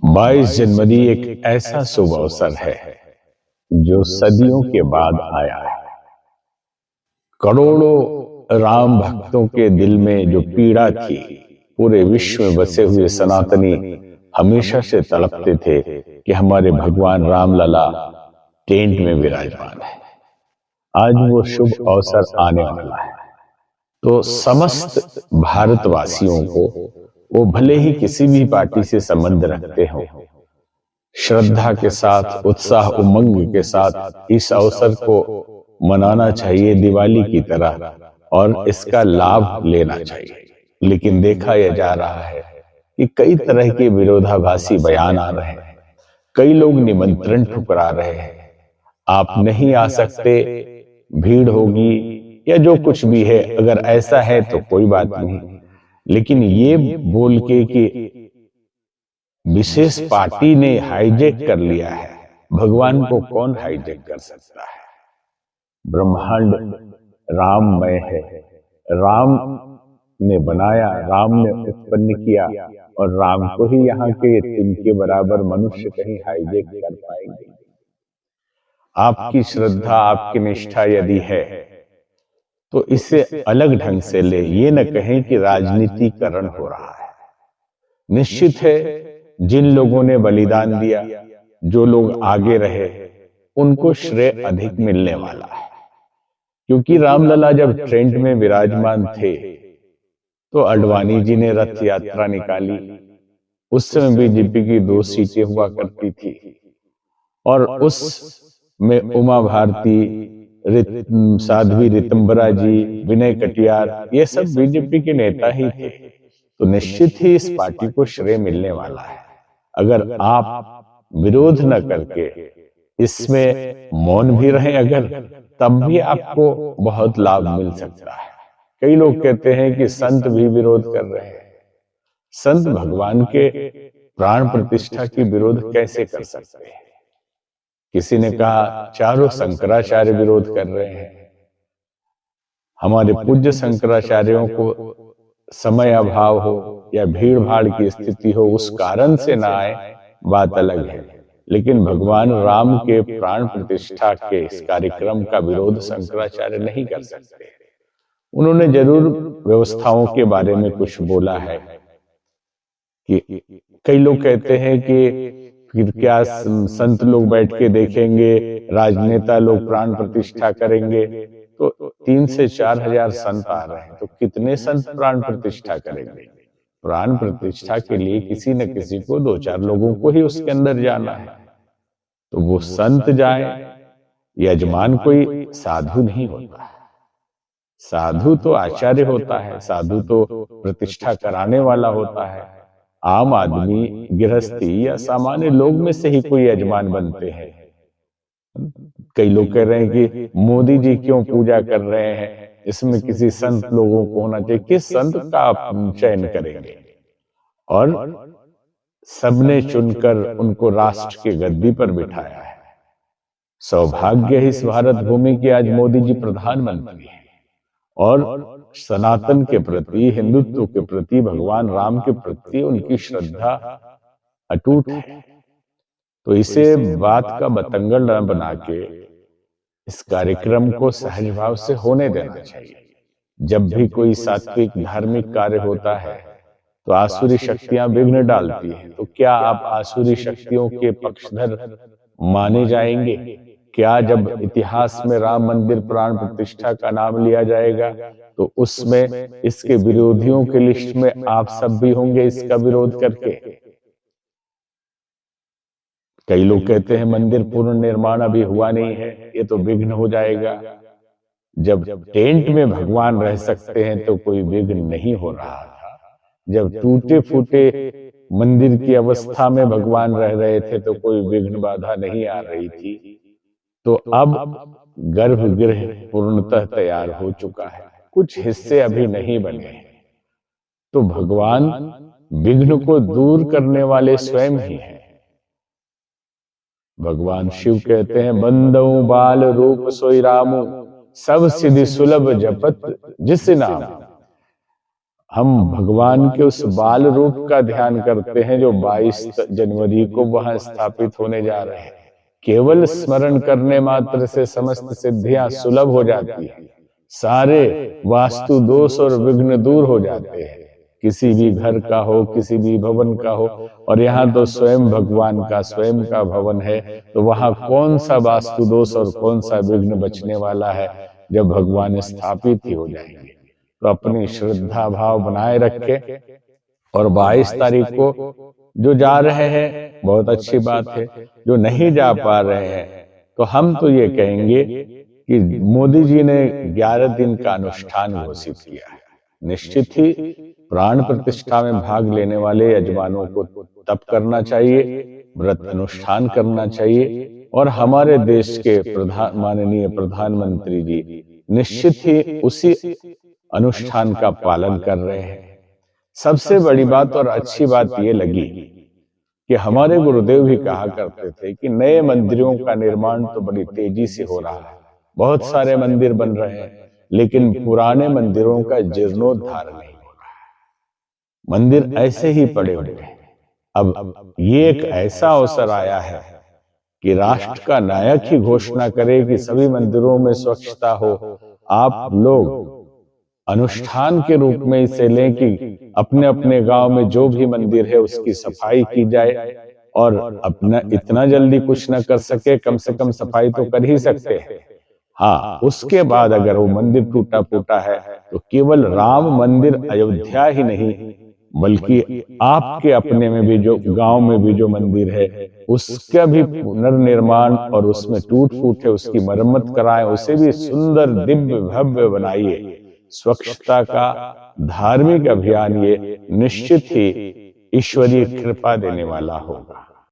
22 जनवरी एक ऐसा शुभ अवसर है जो सदियों के बाद आया है। करोड़ों राम भक्तों के दिल में जो पीड़ा थी, पूरे विश्व में बसे हुए सनातनी हमेशा से तड़पते थे कि हमारे भगवान रामलला टेंट में विराजमान है। आज वो शुभ अवसर आने वाला है, तो समस्त भारतवासियों को, वो भले ही किसी भी पार्टी से संबंध रखते हो, श्रद्धा के साथ, उत्साह उमंग के साथ इस अवसर को मनाना चाहिए दिवाली की तरह, और इसका लाभ लेना चाहिए। लेकिन देखा यह जा रहा है कि कई तरह के विरोधाभासी बयान आ रहे हैं। कई लोग निमंत्रण ठुकरा रहे हैं, आप नहीं आ सकते, भीड़ होगी, या जो कुछ भी है, अगर ऐसा है तो कोई बात नहीं। लेकिन ये बोल के कि विशेष पार्टी ने हाईजैक कर लिया है, भगवान को कौन हाईजैक कर सकता है? ब्रह्मांड राममय है, राम ने बनाया, राम ने उत्पन्न किया, और राम को ही यहाँ के तिनके बराबर मनुष्य कहीं हाईजैक कर पाएंगे? आपकी श्रद्धा, आपकी निष्ठा यदि है तो इसे अलग ढंग से ले, ये न कहें कि राजनीतिकरण हो रहा है। निश्चित है, जिन लोगों ने बलिदान दिया, जो लोग आगे रहे, उनको श्रेय अधिक मिलने वाला है। क्योंकि रामलला जब ट्रेंट में विराजमान थे तो अडवाणी जी ने रथ यात्रा निकाली। उस समय बीजेपी की 2 सीटें हुआ करती थी, और उस में उमा भारती, साध्वी रितंबरा जी, विनय कटियार, ये सब बीजेपी के नेता ही थे। तो निश्चित ही इस पार्टी को श्रेय मिलने वाला है। अगर आप विरोध न करके इसमें मौन भी रहें, अगर, तब भी आपको बहुत लाभ मिल सकता है। कई लोग कहते हैं कि संत भी विरोध कर रहे हैं। संत भगवान के प्राण प्रतिष्ठा की विरोध कैसे कर सकते हैं? किसी ने कहा चारों शंकराचार्य विरोध कर रहे हैं। हमारे पूज्य शंकराचार्यों को समय अभाव हो या भीड़ भाड़ की स्थिति हो, उस कारण से ना आए, बात अलग है। लेकिन भगवान राम के प्राण प्रतिष्ठा के इस कार्यक्रम का विरोध शंकराचार्य नहीं कर सकते। उन्होंने जरूर व्यवस्थाओं के बारे में कुछ बोला है कि कई लोग कहते हैं कि फिर क्या संत लोग बैठ के देखेंगे, राजनेता लोग प्राण प्रतिष्ठा करेंगे? तो 3 से 4 हजार संत आ रहे हैं, तो कितने संत प्राण प्रतिष्ठा करेंगे? प्राण प्रतिष्ठा के लिए किसी न किसी को, 2-4 लोगों को ही उसके अंदर जाना है। तो वो संत जाए, यजमान कोई साधु नहीं होता है। साधु तो आचार्य होता है, साधु तो प्रतिष्ठा कराने वाला होता है। आम आदमी, गृहस्थी या सामान्य लोग में से ही कोई यजमान बनते हैं। कई लोग कह रहे हैं कि मोदी जी क्यों पूजा कर रहे हैं, इसमें किसी संत लोगों को होना चाहिए। किस संत का आप चयन करेंगे? और सबने चुनकर उनको राष्ट्र की गद्दी पर बिठाया है। सौभाग्य है इस भारत भूमि की, आज मोदी जी प्रधानमंत्री हैं, और सनातन के प्रति, हिंदुत्व के प्रति, भगवान राम के प्रति उनकी श्रद्धा अटूट है। तो इसे बात का बतंगड़ न बना के इस कार्यक्रम को सहज भाव से होने देना चाहिए। जब भी कोई सात्विक धार्मिक कार्य होता है तो आसुरी शक्तियां विघ्न डालती हैं। तो क्या आप आसुरी शक्तियों के पक्षधर माने जाएंगे? क्या जब इतिहास में राम मंदिर प्राण प्रतिष्ठा का नाम लिया जाएगा तो उसमें इसके विरोधियों की लिस्ट में आप सब भी होंगे इसका विरोध करके? कई लोग कहते हैं मंदिर पूर्ण निर्माण अभी हुआ नहीं है, ये तो विघ्न हो जाएगा। जब टेंट में भगवान रह सकते हैं तो कोई विघ्न नहीं हो रहा था। जब टूटे फूटे मंदिर की अवस्था में भगवान रह रहे थे तो कोई विघ्न बाधा नहीं आ रही थी। तो अब गर्भगृह पूर्णतः तैयार हो चुका है, कुछ हिस्से अभी नहीं बने हैं। तो भगवान विघ्न को दूर करने वाले स्वयं ही हैं। भगवान शिव कहते हैं, बंदऊ बाल रूप सोई रामू, सब सिद्धि सुलभ जपत जिस नाम। हम भगवान के उस बाल रूप का ध्यान करते हैं जो 22 जनवरी को वहां स्थापित होने जा रहे हैं। केवल स्मरण करने मात्र से समस्त सिद्धियां सुलभ हो जाती हैं, सारे वास्तु दोष और विघ्न दूर हो जाते हैं, किसी भी घर का हो, किसी भी भवन का हो। और यहाँ तो स्वयं भगवान का स्वयं का भवन है, तो वहां कौन सा वास्तु दोष और कौन सा विघ्न बचने वाला है जब भगवान स्थापित ही हो जाएंगे। तो अपनी श्रद्धा भाव बनाए रखे। और 22 तारीख को जो जा रहे हैं बहुत अच्छी बात है, जो नहीं जा पा रहे हैं तो हम तो ये कहेंगे कि मोदी जी ने 11 दिन का अनुष्ठान घोषित किया है। निश्चित ही प्राण प्रतिष्ठा में भाग लेने वाले यजमानों को तप करना चाहिए, व्रत अनुष्ठान करना चाहिए। और हमारे देश के माननीय प्रधानमंत्री जी निश्चित ही उसी अनुष्ठान का पालन कर रहे हैं। सबसे बड़ी बात और अच्छी बात ये लगी कि हमारे गुरुदेव भी कहा करते थे कि नए मंदिरों का निर्माण तो बड़ी तेजी से हो रहा है, बहुत सारे मंदिर बन रहे हैं, लेकिन पुराने मंदिरों का जीर्णोद्धार नहीं हो रहा है। मंदिर ऐसे ही पड़े हुए हैं। अब ये एक ऐसा अवसर आया है कि राष्ट्र का नायक ही घोषणा करे कि सभी मंदिरों में स्वच्छता हो। आप लोग अनुष्ठान के रूप में इसे लें कि अपने अपने गांव में जो भी मंदिर है उसकी सफाई की जाए। और अपना इतना जल्दी कुछ न कर सके, कम से कम सफाई तो कर ही सकते हैं। हाँ, उसके बाद अगर वो मंदिर टूटा फूटा है तो केवल राम मंदिर अयोध्या ही नहीं, बल्कि आपके अपने में भी जो गांव में भी जो मंदिर है उसका भी पुनर्निर्माण और उसमें टूट फूट है उसकी मरम्मत कराएं, उसे भी सुंदर दिव्य भव्य बनाइए। स्वच्छता का धार्मिक अभियान ये निश्चित ही ईश्वरीय कृपा देने वाला होगा।